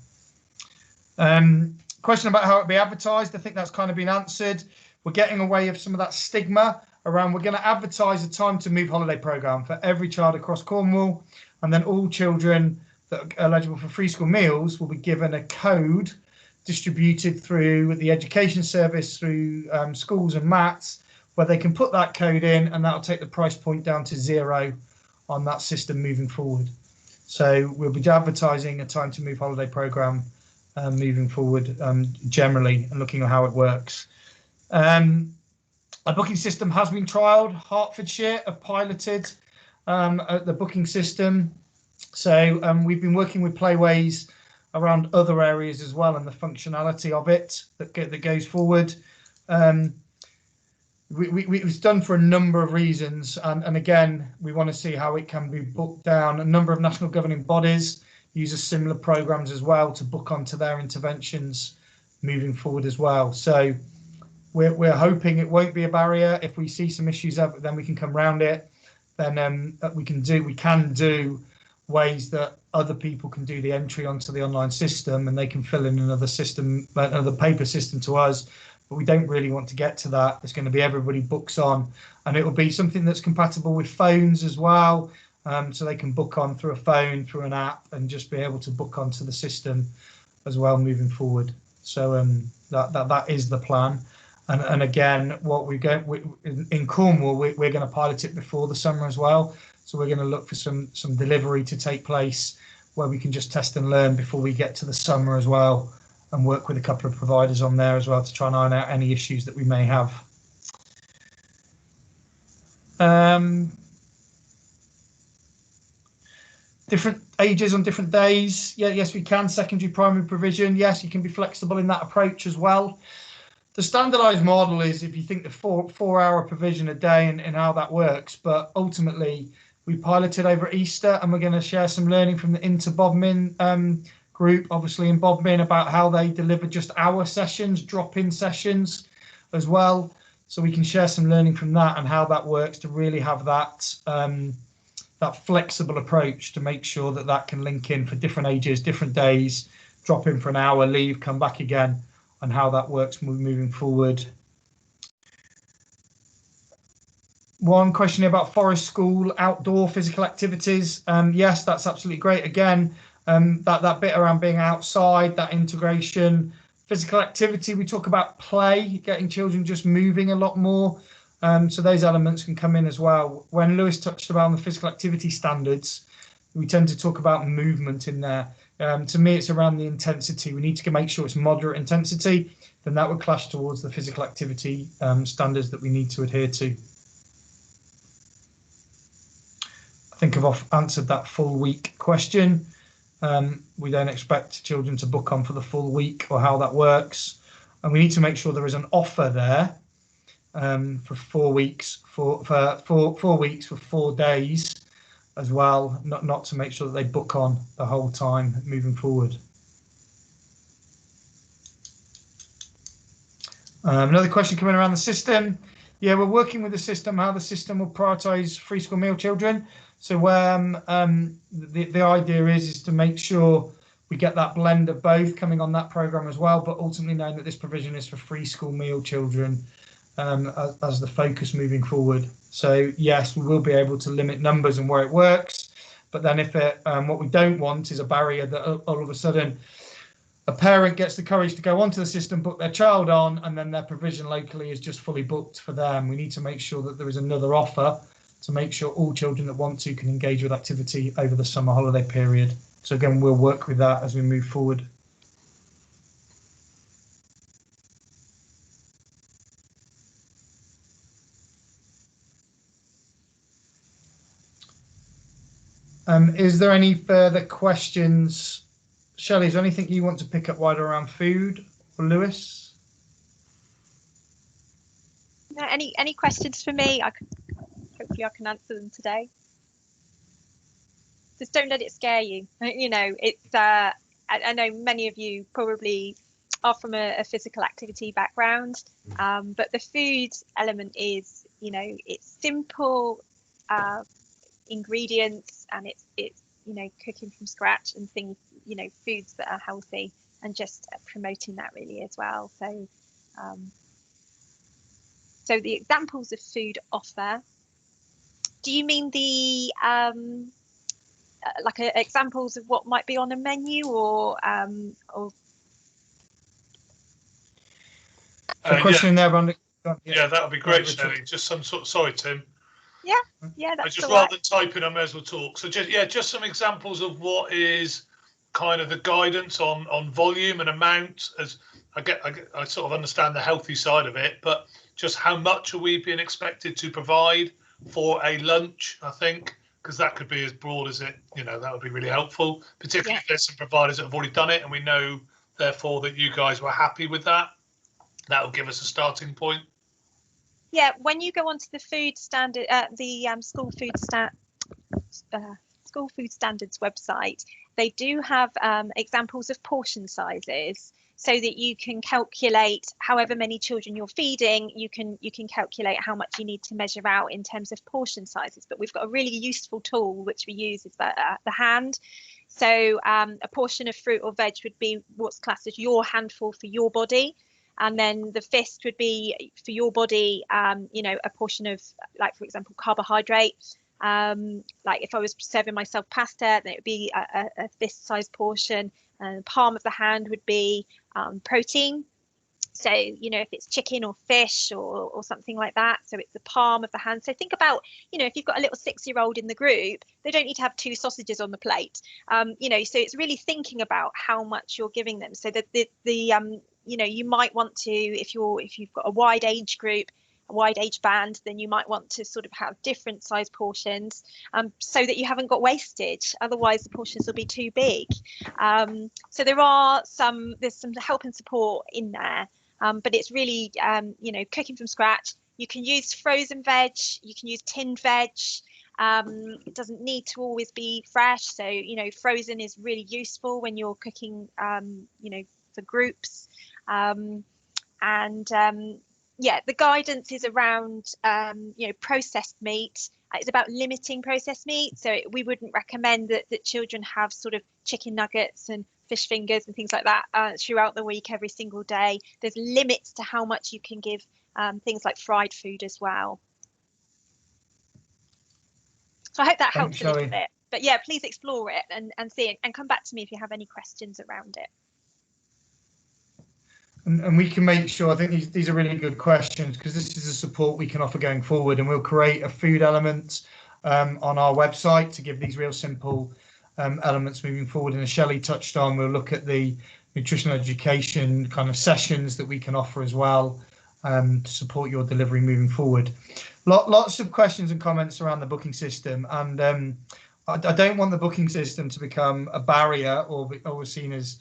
Question about how it be advertised, I think that's kind of been answered. We're getting away of some of that stigma around, we're going to advertise a Time2Move holiday programme for every child across Cornwall, and then all children that are eligible for free school meals will be given a code distributed through the education service, through schools and MATs, where they can put that code in, and that'll take the price point down to 0 on that system moving forward. So we'll be advertising a Time2Move holiday programme moving forward generally, and looking at how it works. A booking system has been trialled. Hertfordshire have piloted the booking system. So we've been working with Playways around other areas as well, and the functionality of it that goes forward. It was done for a number of reasons, and again, we want to see how it can be booked down. A number of national governing bodies use similar programs as well to book onto their interventions moving forward as well. So we're hoping it won't be a barrier. If we see some issues, then we can come round it. Then we can do ways that other people can do the entry onto the online system, and they can fill in another system, another paper system to us. But we don't really want to get to that. It's going to be everybody books on, and it will be something that's compatible with phones as well, so they can book on through a phone, through an app, and just be able to book onto the system as well moving forward. So that is the plan. And again, what we go in Cornwall, we're going to pilot it before the summer as well. So we're going to look for some delivery to take place where we can just test and learn before we get to the summer as well, and work with a couple of providers on there as well to try and iron out any issues that we may have. Different ages on different days. Yeah, yes, we can. Secondary primary provision. Yes, you can be flexible in that approach as well. The standardised model is, if you think the four-hour provision a day and how that works, but ultimately we piloted over Easter, and we're going to share some learning from the Inter-Bodmin group, obviously in Bodmin, about how they deliver just hour sessions, drop-in sessions as well. So we can share some learning from that and how that works to really have that that flexible approach to make sure that that can link in for different ages, different days, drop in for an hour, leave, come back again, and how that works moving forward. One question about Forest School outdoor physical activities. Yes, that's absolutely great. Again, that bit around being outside, that integration, physical activity. We talk about play, getting children just moving a lot more. So those elements can come in as well. When Lewis touched about the physical activity standards, we tend to talk about movement in there. To me, it's around the intensity. We need to make sure it's moderate intensity, then that would clash towards the physical activity standards that we need to adhere to. I think I've answered that full week question. We don't expect children to book on for the full week or how that works. And we need to make sure there is an offer there for 4 weeks, for 4 weeks for 4 days as well, not to make sure that they book on the whole time moving forward. Another question coming around the system. Yeah, we're working with the system, how the system will prioritise free school meal children. So the idea is to make sure we get that blend of both coming on that programme as well, but ultimately knowing that this provision is for free school meal children as the focus moving forward. So yes, we will be able to limit numbers and where it works, but then if what we don't want is a barrier that all of a sudden a parent gets the courage to go onto the system, book their child on, and then their provision locally is just fully booked for them. We need to make sure that there is another offer to make sure all children that want to can engage with activity over the summer holiday period. So again, we'll work with that as we move forward. Is there any further questions? Shelley, is there anything you want to pick up wider around food, or Lewis? No, any questions for me? Hopefully I can answer them today. Just don't let it scare you. You know, it's I know many of you probably are from a physical activity background, but the food element is, it's simple ingredients, and it's cooking from scratch and things, foods that are healthy, and just promoting that really as well. So so the examples of food offer, do you mean the examples of what might be on a menu, or a question in there, Randy? Yeah, that would be great, Shelley. Just some sort. Sorry, Tim. Yeah, that's just all right. rather than typing, I may as well talk. So just some examples of what is kind of the guidance on volume and amount. As I sort of understand the healthy side of it, but just how much are we being expected to provide for a lunch? I think, because that could be as broad as it. That would be really helpful, particularly if there's some providers that have already done it, and we know therefore that you guys were happy with that. That will give us a starting point. Yeah, when you go onto the food standard, the school food standards website, they do have examples of portion sizes, so that you can calculate however many children you're feeding. You can calculate how much you need to measure out in terms of portion sizes. But we've got a really useful tool which we use, is the hand. So a portion of fruit or veg would be what's classed as your handful for your body. And then the fist would be for your body, a portion of, like, for example, carbohydrate. Like if I was serving myself pasta, then it would be a fist-sized portion. And the palm of the hand would be protein. So, if it's chicken or fish or something like that, so it's the palm of the hand. So think about, if you've got a little 6-year-old in the group, they don't need to have 2 sausages on the plate. So it's really thinking about how much you're giving them. So that you might want to, if you've got a wide age group, a wide age band, then you might want to sort of have different size portions, so that you haven't got wastage. Otherwise the portions will be too big. So there's some help and support in there, but it's really cooking from scratch. You can use frozen veg, you can use tinned veg. It doesn't need to always be fresh, so frozen is really useful when you're cooking for groups. The guidance is around processed meat. It's about limiting processed meat, so we wouldn't recommend that children have sort of chicken nuggets and fish fingers and things like that throughout the week every single day. There's limits to how much you can give things like fried food as well. So I hope that helps a little bit. But yeah, please explore it and see it, and come back to me if you have any questions around it. And we can make sure, I think these are really good questions, because this is the support we can offer going forward, and we'll create a food element on our website to give these real simple elements moving forward. And as Shelley touched on, we'll look at the nutritional education kind of sessions that we can offer as well to support your delivery moving forward. Lots of questions and comments around the booking system, and I don't want the booking system to become a barrier or seen as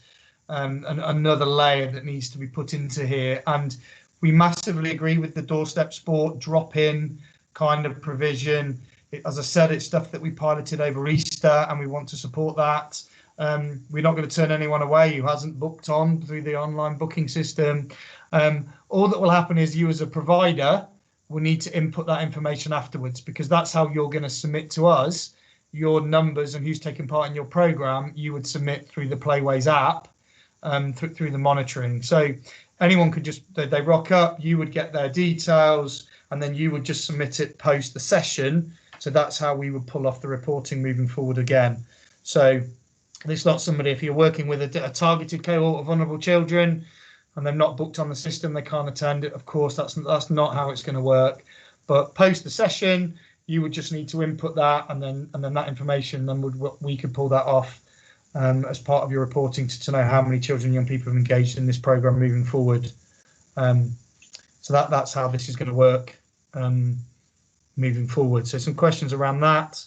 another layer that needs to be put into here. And we massively agree with the doorstep sport drop-in kind of provision. As I said, it's stuff that we piloted over Easter, and we want to support that. We're not going to turn anyone away who hasn't booked on through the online booking system. All that will happen is you as a provider will need to input that information afterwards, because that's how you're going to submit to us your numbers and who's taking part in your program. You would submit through the Playways app, through the monitoring. So anyone could just, they rock up, you would get their details, and then you would just submit it post the session. So that's how we would pull off the reporting moving forward again. So it's not somebody, if you're working with a targeted cohort of vulnerable children and they're not booked on the system, they can't attend it. Of course, that's not how it's going to work. But post the session, you would just need to input that, and then that information, then we could pull that off as part of your reporting to know how many children and young people have engaged in this program moving forward. So that's how this is going to work moving forward. So some questions around that.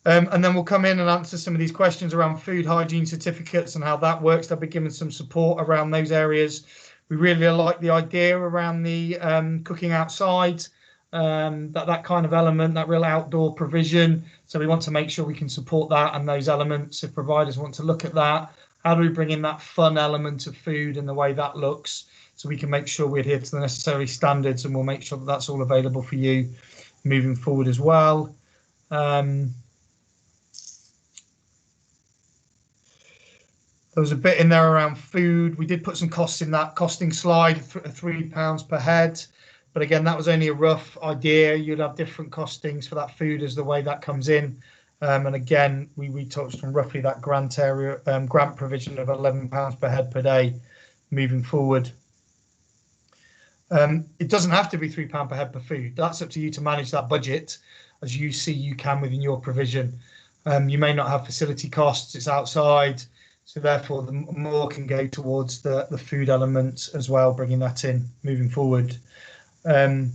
And then we'll come in and answer some of these questions around food hygiene certificates and how that works. They'll be given some support around those areas. We really like the idea around the cooking outside, that kind of element, that real outdoor provision. So we want to make sure we can support that and those elements if providers want to look at that. How do we bring in that fun element of food and the way that looks, so we can make sure we adhere to the necessary standards, and we'll make sure that that's all available for you moving forward as well. There was a bit in there around food. We did put some costs in that costing slide, £3 per head. But again, that was only a rough idea. You'd have different costings for that food as the way that comes in. And again, we touched on roughly that grant provision of £11 per head per day moving forward. It doesn't have to be £3 per head per food. That's up to you to manage that budget as you see you can within your provision. You may not have facility costs, it's outside. So therefore, the more can go towards the food element as well, bringing that in moving forward. And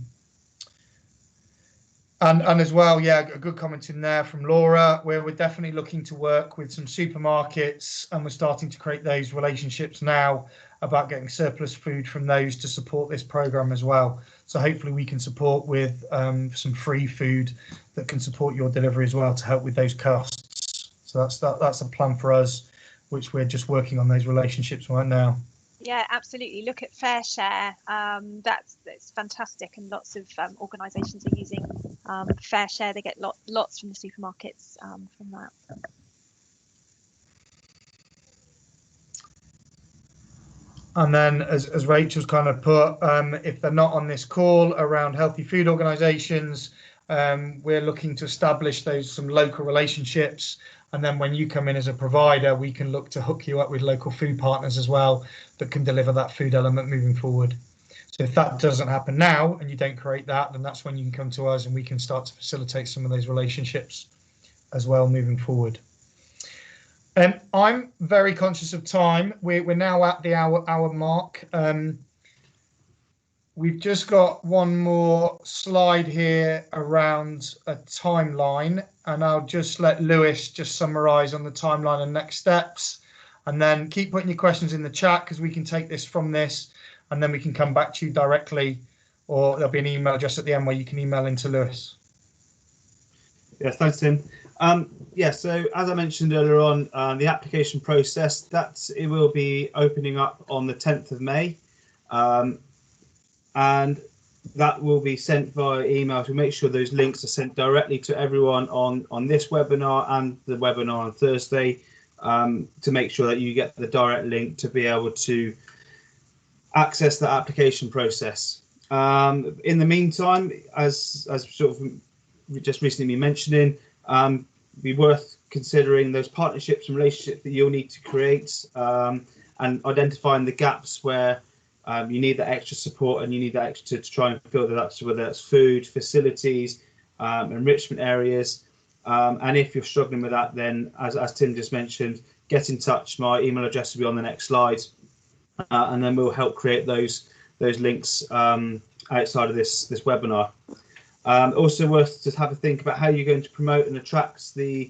as well, yeah, a good comment in there from Laura, where we're definitely looking to work with some supermarkets, and we're starting to create those relationships now about getting surplus food from those to support this programme as well. So hopefully we can support with some free food that can support your delivery as well to help with those costs. So that's a plan for us, which we're just working on those relationships right now. Yeah, absolutely. Look at Fair Share. That's fantastic, and lots of organisations are using Fair Share. They get lots from the supermarkets from that. And then, as Rachel's kind of put, if they're not on this call around healthy food organisations, we're looking to establish some local relationships. And then when you come in as a provider, we can look to hook you up with local food partners as well that can deliver that food element moving forward. So if that doesn't happen now and you don't create that, then that's when you can come to us and we can start to facilitate some of those relationships as well moving forward. I'm very conscious of time. We're now at the hour mark. We've just got one more slide here around a timeline, and I'll just let Lewis just summarise on the timeline and next steps, and then keep putting your questions in the chat because we can take this from this, and then we can come back to you directly, or there'll be an email address at the end where you can email into Lewis. Yeah, thanks, Tim. So as I mentioned earlier on, the application process, it will be opening up on the 10th of May. And that will be sent via email to make sure those links are sent directly to everyone on this webinar and the webinar on Thursday, to make sure that you get the direct link to be able to access the application process. In the meantime, as sort of we just recently been mentioning, be worth considering those partnerships and relationships that you'll need to create, and identifying the gaps where you need that extra support and you need that extra to try and fill that up, so whether that's food, facilities, enrichment areas. And if you're struggling with that, then as Tim just mentioned, get in touch. My email address will be on the next slide, and then we'll help create those links outside of this webinar. Also worth to have a think about how you're going to promote and attract the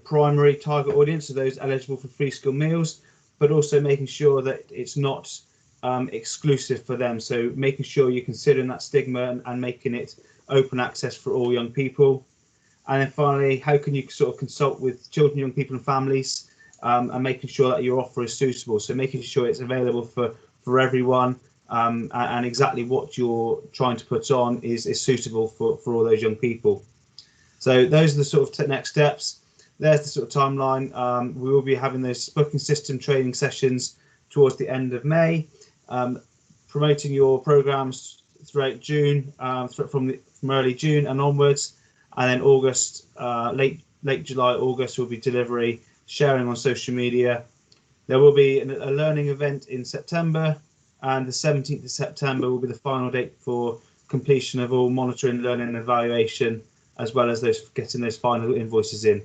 primary target audience, so those eligible for free school meals, but also making sure that it's not exclusive for them. So making sure you're considering that stigma and making it open access for all young people. And then finally, how can you sort of consult with children, young people and families, and making sure that your offer is suitable. So making sure it's available for everyone, and exactly what you're trying to put on is suitable for all those young people. So those are the sort of next steps. There's the sort of timeline. We will be having those booking system training sessions towards the end of May, promoting your programs throughout June, from early June and onwards, and then August, late July, August will be delivery, sharing on social media. There will be a learning event in September, and the 17th of September will be the final date for completion of all monitoring, learning and evaluation, as well as getting those final invoices in.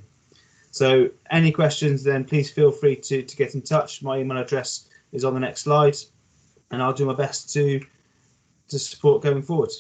So any questions, then please feel free to get in touch. My email address is on the next slide, and I'll do my best to support going forward.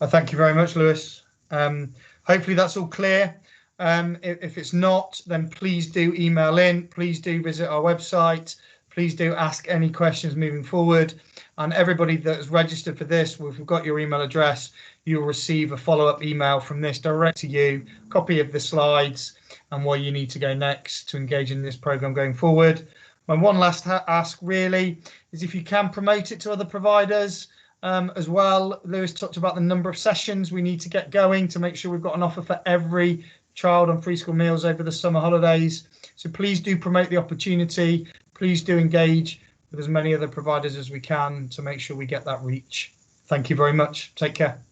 Thank you very much, Lewis. Hopefully that's all clear. If it's not, then please do email in. Please do visit our website. Please do ask any questions moving forward. And everybody that has registered for this, we've got your email address. you'll receive a follow-up email from this direct to you, copy of the slides and where you need to go next to engage in this program going forward. My one last ask really is if you can promote it to other providers as well. Lewis talked about the number of sessions we need to get going to make sure we've got an offer for every child on free school meals over the summer holidays. So please do promote the opportunity. Please do engage with as many other providers as we can to make sure we get that reach. Thank you very much. Take care.